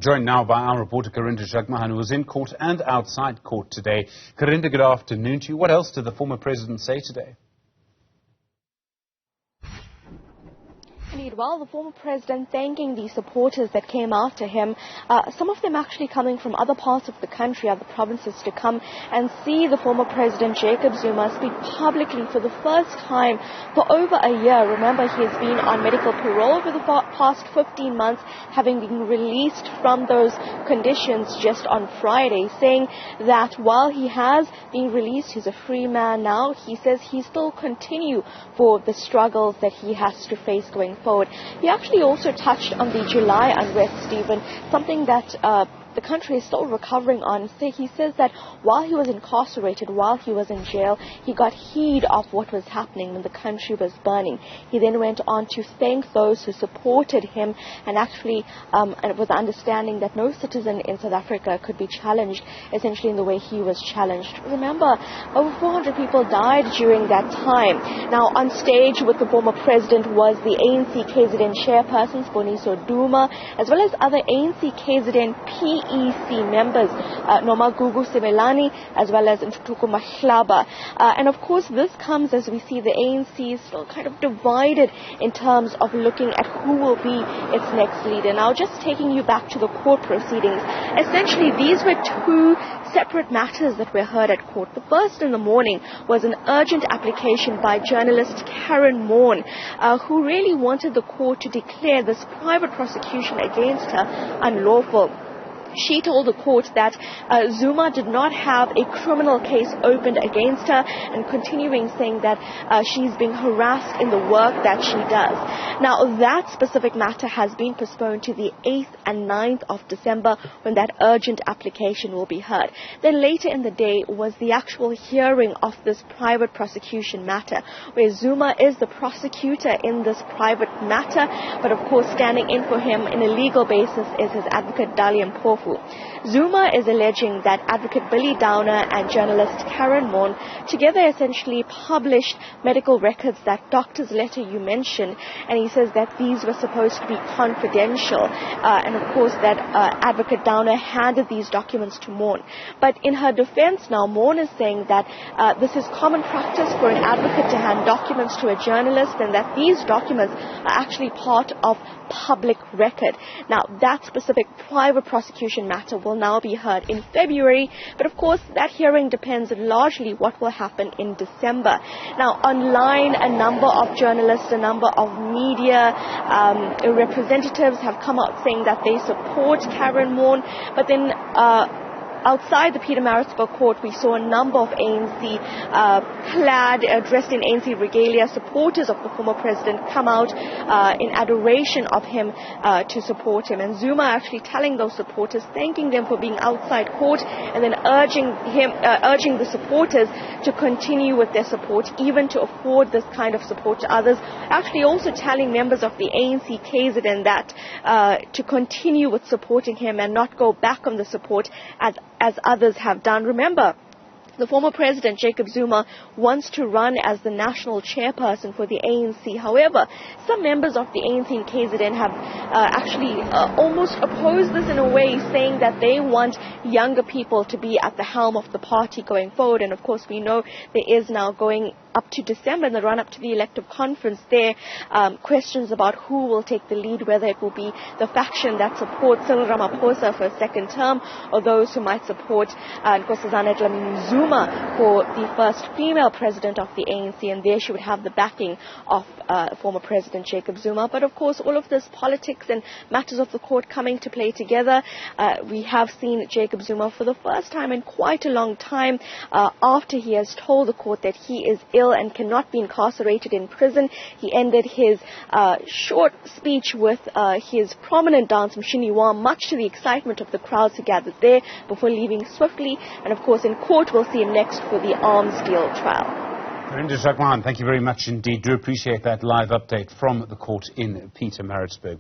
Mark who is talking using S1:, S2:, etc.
S1: Joined now by our reporter Karinda, Jagmohan, who was in court and outside court today. Karinda, good afternoon to you. What else did the former president say today?
S2: Indeed, well, the former president thanking the supporters that came after him, some of them actually coming from other parts of the country, other provinces, to come and see the former President Jacob Zuma speak publicly for the first time for over a year. Remember, he has been on medical parole for the past 15 months, having been released from those conditions just on Friday, saying that while he has been released, he's a free man now. He says he still continue for the struggles that he has to face going forward. He actually also touched on the July unrest, Stephen, something that the country is still recovering on. So he says that while he was incarcerated, while he was in jail, he got heed of what was happening when the country was burning. He then went on to thank those who supported him and actually with the understanding that no citizen in South Africa could be challenged essentially in the way he was challenged. Remember, over 400 people died during that time. Now, on stage with the former president was the ANC KZN chairperson, Sponiso Duma, as well as other ANC KZN PEC members, Noma Gugu Simelani, as well as Ntutuku Mahlaba. And of course, this comes as we see the ANC is still kind of divided in terms of looking at who will be its next leader. Now, just taking you back to the court proceedings, essentially these were two separate matters that were heard at court. The first in the morning was an urgent application by journalist Karyn Maughan, who really wanted the court to declare this private prosecution against her unlawful. She told the court that Zuma did not have a criminal case opened against her, and continuing saying that she's being harassed in the work that she does. Now, that specific matter has been postponed to the 8th and 9th of December when that urgent application will be heard. Then later in the day was the actual hearing of this private prosecution matter, where Zuma is the prosecutor in this private matter, but of course standing in for him in a legal basis is his advocate Dalian Porfu. Zuma is alleging that advocate Billy Downer and journalist Karyn Maughan together essentially published medical records, that doctor's letter you mentioned, and he says that these were supposed to be confidential, and of course that advocate Downer handed these documents to Maughan. But in her defense now, Maughan is saying that this is common practice for an advocate to hand documents to a journalist, and that these documents are actually part of public record. Now, that specific private prosecution matter will now be heard in February, but of course that hearing depends largely what will happen in December. Now, online, a number of journalists, a number of media representatives have come out saying that they support Karyn Maughan, but then outside the Pietermaritzburg court, we saw a number of ANC dressed in ANC regalia, supporters of the former president, come out in adoration of him to support him. And Zuma actually telling those supporters, thanking them for being outside court, and then urging the supporters to continue with their support, even to afford this kind of support to others. Actually also telling members of the ANC KZN that to continue with supporting him and not go back on the support as others have done. Remember, the former president, Jacob Zuma, wants to run as the national chairperson for the ANC. However, some members of the ANC and KZN have actually almost opposed this in a way, saying that they want younger people to be at the helm of the party going forward. And of course, we know there is now going up to December, in the run-up to the elective conference there, questions about who will take the lead, whether it will be the faction that supports Cyril Ramaphosa for a second term, or those who might support Nkosazana Dlamini Zuma for the first female president of the ANC, and there she would have the backing of former President Jacob Zuma. But of course, all of this politics and matters of the court coming to play together. We have seen Jacob Zuma for the first time in quite a long time, after he has told the court that he is ill and cannot be incarcerated in prison. He ended his short speech with his prominent dance, Mshiniwa, much to the excitement of the crowds who gathered there, before leaving swiftly. And of course, in court, we'll see him next for the arms deal trial.
S1: Karinda, Jagmohan, thank you very much indeed. Do appreciate that live update from the court in Pietermaritzburg.